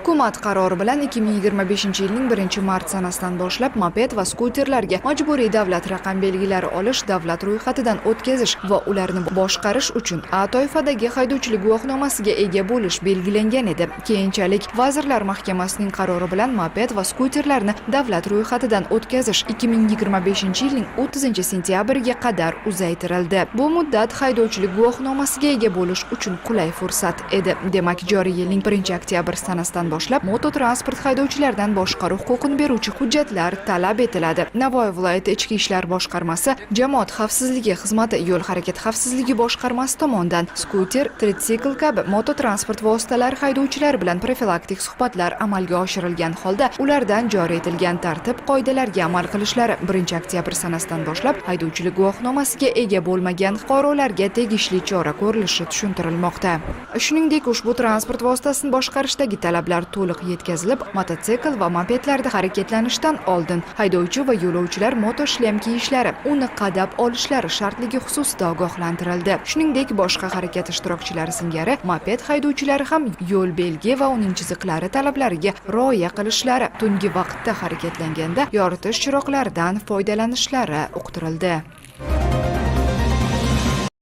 Hukumat qarori bilan 2025-yilning 1-mart sanasidan boshlab moped va skuterlarga majburiy davlat raqam belgilari olish, davlat ro'yxatidan o'tkazish va ularni boshqarish uchun A toifadagi haydovchilik guvohnomasiga ega bo'lish belgilangan edi. Keyinchalik Vazirlar Mahkamasining qarori bilan moped va skuterlarni davlat ro'yxatidan o'tkazish 2025-yilning 30-sentyabriga qadar uzaytirildi. Bu muddat haydovchilik guvohnomasiga ega bo'lish uchun qulay fursat edi. Demak, joriy yilning 1-oktyabr sanasidan boshlab mototransport haydovchilaridan boshqaruv huquqini beruvchi hujjatlar talab etiladi. Navoiy viloyati Ichki ishlar boshqarmasi, Jamoat xavfsizligi xizmati, yo'l harakati xavfsizligi boshqarmasi tomonidan skuter, tritsikl kabi mototransport vositalari haydovchilari bilan profilaktik suhbatlar amalga oshirilgan holda ulardan joriy etilgan tartib qoidalariga amal qilishlari 1-oktyabr sanasidan boshlab haydovchilik guvohnomasiga ega bo'lmagan fuqarolarga tegishli chora ko'rilishi tushuntirilmoqda. Shuningdek, ushbu transport vositasini boshqarishdagi talablar to'liq yetkazilib, mototsikl va mopedlarda harakatlanishdan oldin haydovchi va yo'lovchilar motoshlem kiyishlari, uni qadab olishlari shartligi xususida ogohlantirildi. Shuningdek, boshqa harakat ishtirokchilari singari moped haydovchilari ham yo'l belgi va uning chiziqlari talablariga rioya qilishlari, tungi vaqtda harakatlanganda yoritish chiroqlaridan foydalanishlari uqtirildi.